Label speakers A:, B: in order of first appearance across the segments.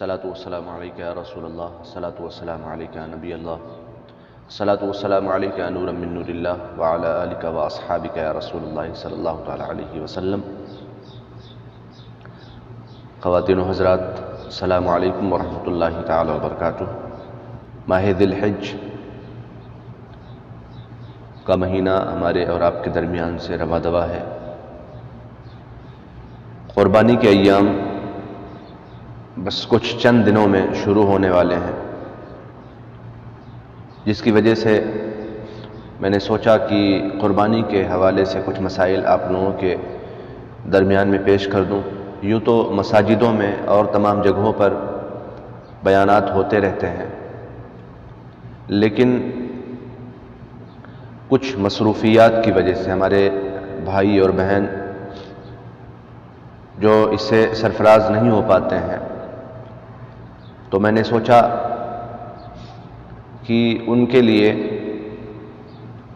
A: الصلاۃ والسلام علیک یا رسول اللہ، الصلاۃ والسلام علیک یا نبی اللہ، الصلاۃ والسلام علیک یا نورا من نور اللہ وعلی آلک و اصحابک یا رسول اللہ صلی اللہ تعالی علیہ وسلم۔ خواتین و حضرات، السلام علیکم ورحمۃ اللہ تعالی وبرکاتہ۔ ماہ ذی الحج کا مہینہ ہمارے اور آپ کے درمیان سے رواں دوا ہے۔ قربانی کے ایام بس کچھ چند دنوں میں شروع ہونے والے ہیں، جس کی وجہ سے میں نے سوچا کہ قربانی کے حوالے سے کچھ مسائل آپ لوگوں کے درمیان میں پیش کر دوں۔ یوں تو مساجدوں میں اور تمام جگہوں پر بیانات ہوتے رہتے ہیں، لیکن کچھ مصروفیات کی وجہ سے ہمارے بھائی اور بہن جو اس سے سرفراز نہیں ہو پاتے ہیں، تو میں نے سوچا کہ ان کے لیے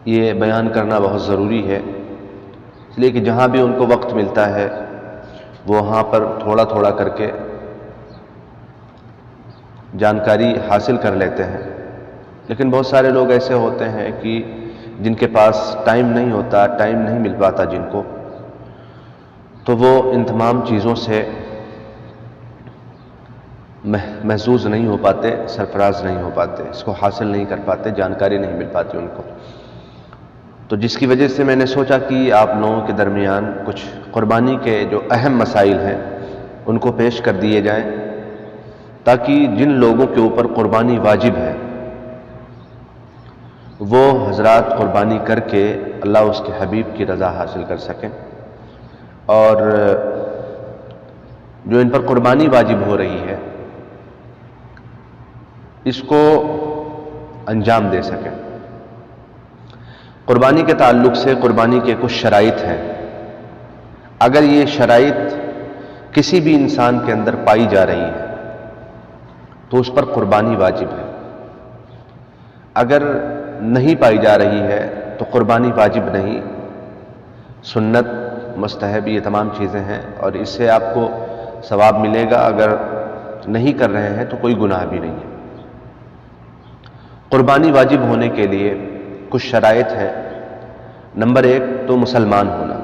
A: یہ بیان کرنا بہت ضروری ہے، اس لیے کہ جہاں بھی ان کو وقت ملتا ہے وہ وہاں پر تھوڑا تھوڑا کر کے جانکاری حاصل کر لیتے ہیں۔ لیکن بہت سارے لوگ ایسے ہوتے ہیں کہ جن کے پاس ٹائم نہیں ہوتا، ٹائم نہیں مل پاتا جن کو، تو وہ ان تمام چیزوں سے محظوظ نہیں ہو پاتے، سرفراز نہیں ہو پاتے، اس کو حاصل نہیں کر پاتے، جانکاری نہیں مل پاتی ان کو۔ تو جس کی وجہ سے میں نے سوچا کہ آپ لوگوں کے درمیان کچھ قربانی کے جو اہم مسائل ہیں ان کو پیش کر دیے جائیں، تاکہ جن لوگوں کے اوپر قربانی واجب ہے وہ حضرات قربانی کر کے اللہ اس کے حبیب کی رضا حاصل کر سکیں، اور جو ان پر قربانی واجب ہو رہی ہے اس کو انجام دے سکیں۔ قربانی کے تعلق سے قربانی کے کچھ شرائط ہیں۔ اگر یہ شرائط کسی بھی انسان کے اندر پائی جا رہی ہے تو اس پر قربانی واجب ہے، اگر نہیں پائی جا رہی ہے تو قربانی واجب نہیں، سنت، مستحب، یہ تمام چیزیں ہیں، اور اس سے آپ کو ثواب ملے گا۔ اگر نہیں کر رہے ہیں تو کوئی گناہ بھی نہیں ہے۔ قربانی واجب ہونے کے لیے کچھ شرائط ہیں۔ نمبر 1 تو مسلمان ہونا،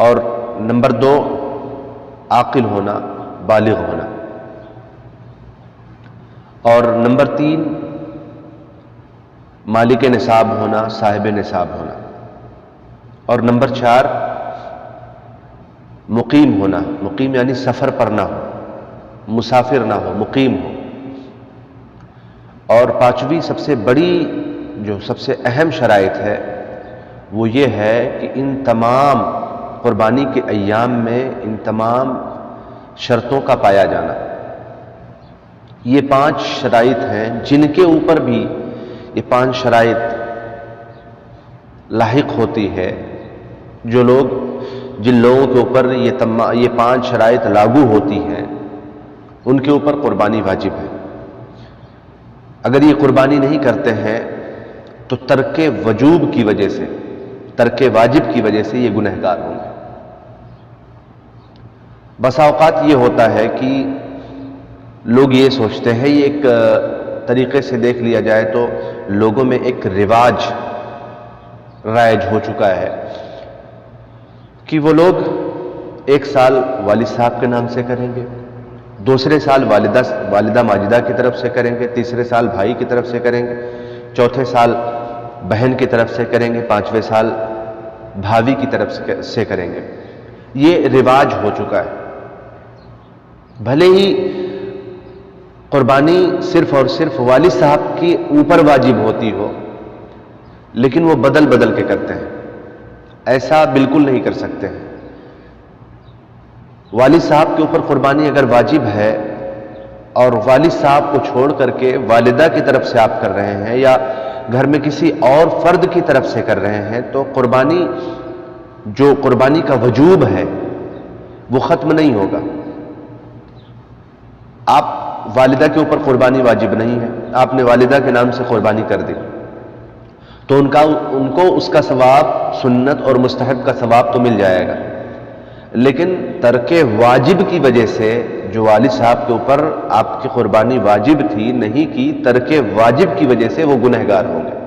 A: اور نمبر 2 عاقل ہونا، بالغ ہونا، اور نمبر 3 مالک نصاب ہونا، صاحب نصاب ہونا، اور نمبر 4 مقیم ہونا۔ مقیم یعنی سفر پر نہ ہو، مسافر نہ ہو، مقیم ہو۔ اور 5ویں سب سے بڑی جو سب سے اہم شرائط ہے وہ یہ ہے کہ ان تمام قربانی کے ایام میں ان تمام شرطوں کا پایا جانا۔ یہ 5 شرائط ہیں جن کے اوپر بھی یہ 5 شرائط لاحق ہوتی ہے۔ جن لوگوں کے اوپر یہ 5 شرائط لاگو ہوتی ہیں ان کے اوپر قربانی واجب ہے۔ اگر یہ قربانی نہیں کرتے ہیں تو ترک وجوب کی وجہ سے، ترک واجب کی وجہ سے یہ گنہگار ہوں گے۔ بسا اوقات یہ ہوتا ہے کہ لوگ یہ سوچتے ہیں، یہ ایک طریقے سے دیکھ لیا جائے تو لوگوں میں ایک رواج رائج ہو چکا ہے کہ وہ لوگ ایک سال والد صاحب کے نام سے کریں گے، دوسرے سال والدہ ماجدہ کی طرف سے کریں گے، تیسرے سال بھائی کی طرف سے کریں گے، چوتھے سال بہن کی طرف سے کریں گے، 5ویں سال بھاوی کی طرف سے کریں گے۔ یہ رواج ہو چکا ہے۔ بھلے ہی قربانی صرف اور صرف والد صاحب کے اوپر واجب ہوتی ہو، لیکن وہ بدل بدل کے کرتے ہیں۔ ایسا بالکل نہیں کر سکتے ہیں۔ والد صاحب کے اوپر قربانی اگر واجب ہے اور والد صاحب کو چھوڑ کر کے والدہ کی طرف سے آپ کر رہے ہیں یا گھر میں کسی اور فرد کی طرف سے کر رہے ہیں، تو قربانی کا وجوب ہے وہ ختم نہیں ہوگا۔ آپ والدہ کے اوپر قربانی واجب نہیں ہے، آپ نے والدہ کے نام سے قربانی کر دی تو ان کو اس کا ثواب، سنت اور مستحب کا ثواب تو مل جائے گا، لیکن ترک واجب کی وجہ سے جو والد صاحب کے اوپر آپ کی قربانی واجب تھی نہیں کی، ترک واجب کی وجہ سے وہ گنہگار ہوں گے۔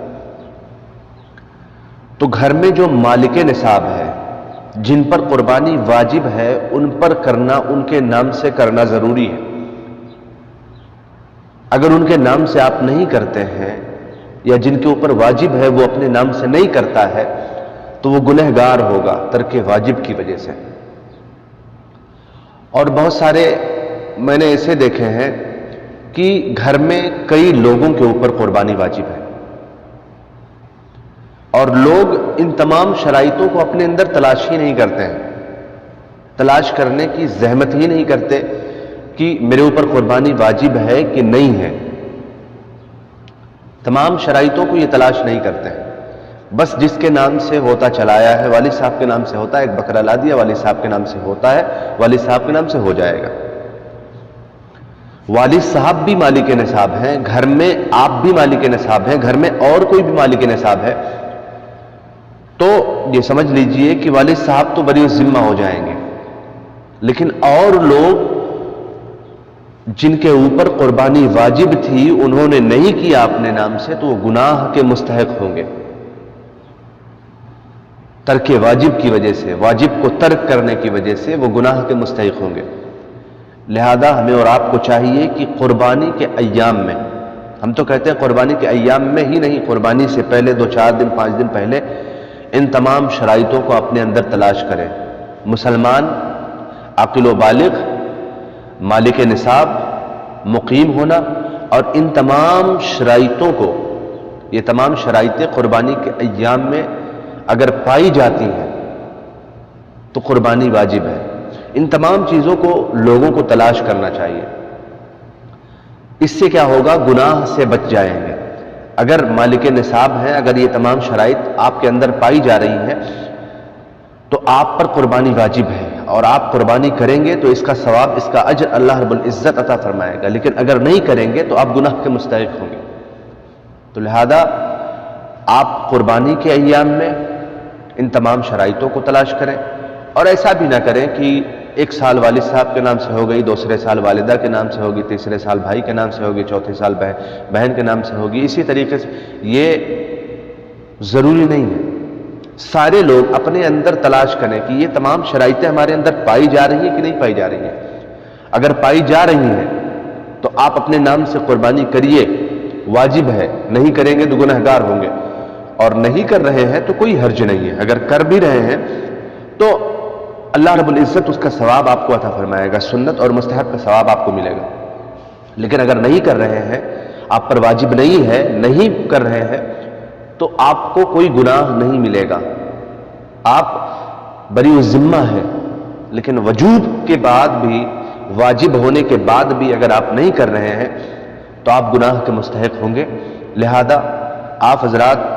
A: تو گھر میں جو مالک نصاب ہے، جن پر قربانی واجب ہے، ان پر کرنا، ان کے نام سے کرنا ضروری ہے۔ اگر ان کے نام سے آپ نہیں کرتے ہیں، یا جن کے اوپر واجب ہے وہ اپنے نام سے نہیں کرتا ہے، تو وہ گنہگار ہوگا ترک واجب کی وجہ سے۔ اور بہت سارے میں نے ایسے دیکھے ہیں کہ گھر میں کئی لوگوں کے اوپر قربانی واجب ہے، اور لوگ ان تمام شرائطوں کو اپنے اندر تلاش ہی نہیں کرتے ہیں، تلاش کرنے کی زحمت ہی نہیں کرتے کہ میرے اوپر قربانی واجب ہے کہ نہیں ہے۔ تمام شرائطوں کو یہ تلاش نہیں کرتے ہیں، بس جس کے نام سے ہوتا چلایا ہے، والد صاحب کے نام سے ہوتا ہے، ایک بکرا لا دیا، والد صاحب کے نام سے ہوتا ہے، والد صاحب کے نام سے ہو جائے گا۔ والد صاحب بھی مالک نصاب ہیں، گھر میں آپ بھی مالک نصاب ہیں، گھر میں اور کوئی بھی مالک نصاب ہے، تو یہ سمجھ لیجئے کہ والد صاحب تو بری ذمہ ہو جائیں گے، لیکن اور لوگ جن کے اوپر قربانی واجب تھی انہوں نے نہیں کیا اپنے نام سے، تو وہ گناہ کے مستحق ہوں گے، ترک واجب کی وجہ سے، واجب کو ترک کرنے کی وجہ سے وہ گناہ کے مستحق ہوں گے۔ لہذا ہمیں اور آپ کو چاہیے کہ قربانی کے ایام میں، ہم تو کہتے ہیں قربانی کے ایام میں ہی نہیں، قربانی سے پہلے 2-4 دن 5 دن پہلے ان تمام شرائطوں کو اپنے اندر تلاش کریں۔ مسلمان، عاقل و بالغ، مالک نصاب، مقیم ہونا، اور ان تمام شرائطوں کو، یہ تمام شرائطیں قربانی کے ایام میں اگر پائی جاتی ہیں تو قربانی واجب ہے۔ ان تمام چیزوں کو لوگوں کو تلاش کرنا چاہیے، اس سے کیا ہوگا؟ گناہ سے بچ جائیں گے۔ اگر مالک نصاب ہیں، اگر یہ تمام شرائط آپ کے اندر پائی جا رہی ہیں تو آپ پر قربانی واجب ہے، اور آپ قربانی کریں گے تو اس کا ثواب، اس کا اجر اللہ رب العزت عطا فرمائے گا، لیکن اگر نہیں کریں گے تو آپ گناہ کے مستحق ہوں گے۔ تو لہذا آپ قربانی کے ایام میں ان تمام شرائطوں کو تلاش کریں، اور ایسا بھی نہ کریں کہ ایک سال والد صاحب کے نام سے ہو گئی، دوسرے سال والدہ کے نام سے ہوگی، تیسرے سال بھائی کے نام سے ہوگی، چوتھے سال بہن کے نام سے ہوگی، اسی طریقے سے۔ یہ ضروری نہیں ہے۔ سارے لوگ اپنے اندر تلاش کریں کہ یہ تمام شرائطیں ہمارے اندر پائی جا رہی ہیں کہ نہیں پائی جا رہی ہیں۔ اگر پائی جا رہی ہیں تو آپ اپنے نام سے قربانی کریے، واجب ہے، نہیں کریں گے تو گنہگار ہوں گے، اور نہیں کر رہے ہیں تو کوئی حرج نہیں ہے۔ اگر کر بھی رہے ہیں تو اللہ رب العزت اس کا ثواب آپ کو عطا فرمائے گا، سنت اور مستحب کا ثواب آپ کو ملے گا۔ لیکن اگر نہیں کر رہے ہیں، آپ پر واجب نہیں ہے، نہیں کر رہے ہیں، تو آپ کو کوئی گناہ نہیں ملے گا، آپ بری الذمہ ہیں۔ لیکن وجوب کے بعد بھی، واجب ہونے کے بعد بھی اگر آپ نہیں کر رہے ہیں تو آپ گناہ کے مستحق ہوں گے۔ لہذا آپ حضرات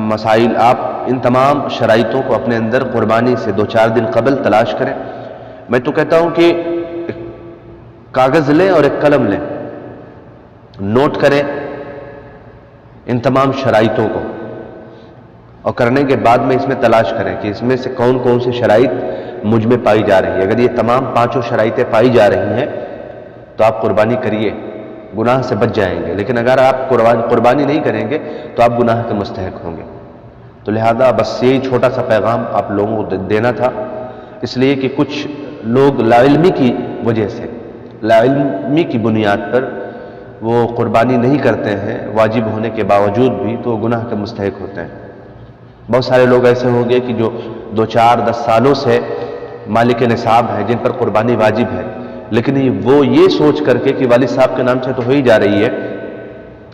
A: مسائل، آپ ان تمام شرائطوں کو اپنے اندر قربانی سے 2-4 دن قبل تلاش کریں۔ میں تو کہتا ہوں کہ ایک کاغذ لیں اور ایک قلم لیں، نوٹ کریں ان تمام شرائطوں کو، اور کرنے کے بعد میں اس میں تلاش کریں کہ اس میں سے کون کون سی شرائط مجھ میں پائی جا رہی ہے۔ اگر یہ تمام 5 شرائطیں پائی جا رہی ہیں تو آپ قربانی کریے، گناہ سے بچ جائیں گے۔ لیکن اگر آپ قربانی نہیں کریں گے تو آپ گناہ کے مستحق ہوں گے۔ تو لہذا بس یہی چھوٹا سا پیغام آپ لوگوں کو دینا تھا، اس لیے کہ کچھ لوگ لا علمی کی وجہ سے، لا علمی کی بنیاد پر وہ قربانی نہیں کرتے ہیں واجب ہونے کے باوجود بھی، تو گناہ کے مستحق ہوتے ہیں۔ بہت سارے لوگ ایسے ہوں گے کہ جو 2-4-10 سالوں سے مالک نصاب ہیں، جن پر قربانی واجب ہے، لیکن وہ یہ سوچ کر کے کہ والد صاحب کے نام سے تو ہو ہی جا رہی ہے،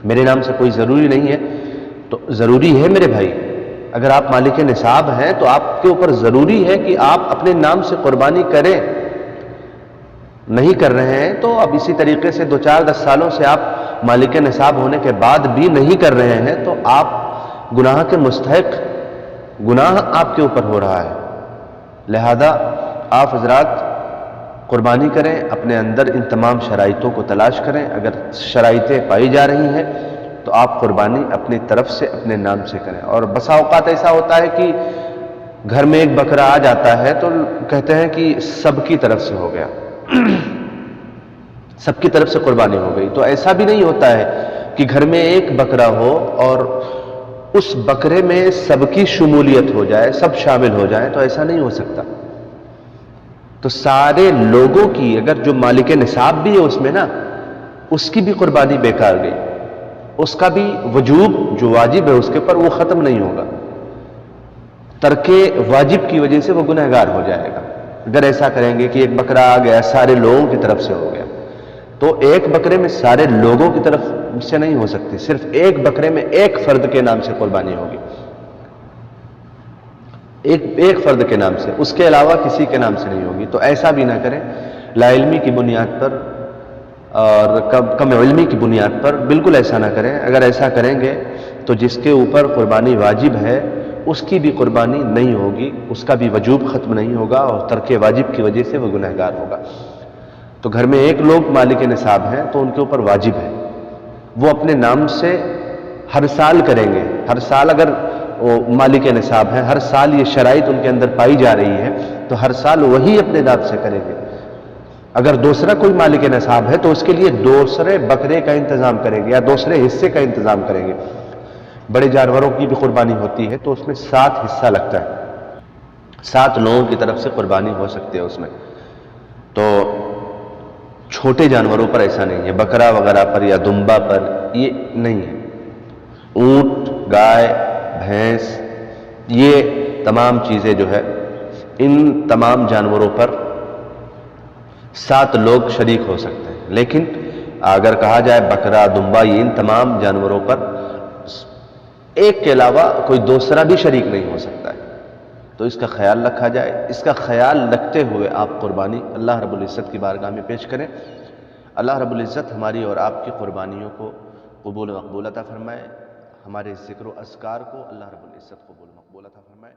A: میرے نام سے کوئی ضروری نہیں ہے۔ تو ضروری ہے میرے بھائی، اگر آپ مالک نصاب ہیں تو آپ کے اوپر ضروری ہے کہ آپ اپنے نام سے قربانی کریں۔ نہیں کر رہے ہیں تو اب اسی طریقے سے 2-4-10 سالوں سے آپ مالک نصاب ہونے کے بعد بھی نہیں کر رہے ہیں تو آپ گناہ کے مستحق، گناہ آپ کے اوپر ہو رہا ہے۔ لہذا آپ حضرات قربانی کریں، اپنے اندر ان تمام شرائطوں کو تلاش کریں۔ اگر شرائطیں پائی جا رہی ہیں تو آپ قربانی اپنی طرف سے، اپنے نام سے کریں۔ اور بسا اوقات ایسا ہوتا ہے کہ گھر میں ایک بکرا آ جاتا ہے تو کہتے ہیں کہ سب کی طرف سے ہو گیا، سب کی طرف سے قربانی ہو گئی. تو ایسا بھی نہیں ہوتا ہے کہ گھر میں ایک بکرا ہو اور اس بکرے میں سب کی شمولیت ہو جائے, سب شامل ہو جائیں, تو ایسا نہیں ہو سکتا. تو سارے لوگوں کی, اگر جو مالک نصاب بھی ہے اس میں نا, اس کی بھی قربانی بیکار گئی, اس کا بھی وجوب جو واجب ہے اس کے پر وہ ختم نہیں ہوگا. ترک واجب کی وجہ سے وہ گنہگار ہو جائے گا. اگر ایسا کریں گے کہ ایک بکرا آ گیا سارے لوگوں کی طرف سے ہو گیا, تو ایک بکرے میں سارے لوگوں کی طرف سے نہیں ہو سکتی, صرف ایک بکرے میں ایک فرد کے نام سے قربانی ہوگی, ایک فرد کے نام سے, اس کے علاوہ کسی کے نام سے نہیں ہوگی. تو ایسا بھی نہ کریں لا علمی کی بنیاد پر اور کم علمی کی بنیاد پر, بالکل ایسا نہ کریں. اگر ایسا کریں گے تو جس کے اوپر قربانی واجب ہے اس کی بھی قربانی نہیں ہوگی, اس کا بھی وجوب ختم نہیں ہوگا, اور ترک واجب کی وجہ سے وہ گنہگار ہوگا. تو گھر میں ایک لوگ مالک نصاب ہیں تو ان کے اوپر واجب ہے, وہ اپنے نام سے ہر سال کریں گے. ہر سال اگر وہ مالک نصاب ہیں, ہر سال یہ شرائط ان کے اندر پائی جا رہی ہے, تو ہر سال وہی اپنے نام سے کریں گے. اگر دوسرا کوئی مالک نصاب ہے تو اس کے لیے دوسرے بکرے کا انتظام کریں گے یا دوسرے حصے کا انتظام کریں گے. بڑے جانوروں کی بھی قربانی ہوتی ہے تو اس میں 7 حصہ لگتا ہے, 7 لوگوں کی طرف سے قربانی ہو سکتی ہے اس میں. تو چھوٹے جانوروں پر ایسا نہیں ہے, بکرا وغیرہ پر یا دمبا پر یہ نہیں ہے. اونٹ, گائے, بھینس, یہ تمام چیزیں جو ہے, ان تمام جانوروں پر 7 لوگ شریک ہو سکتے ہیں. لیکن اگر کہا جائے بکرا, دمبا, یہ ان تمام جانوروں پر ایک کے علاوہ کوئی دوسرا بھی شریک نہیں ہو سکتا ہے. تو اس کا خیال رکھا جائے. اس کا خیال رکھتے ہوئے آپ قربانی اللہ رب العزت کی بارگاہ میں پیش کریں. اللہ رب العزت ہماری اور آپ کی قربانیوں کو قبول و مقبول عطا فرمائے. ہمارے ذکر و اذکار کو اللہ رب العزت قبول و مقبول عطا فرمائے.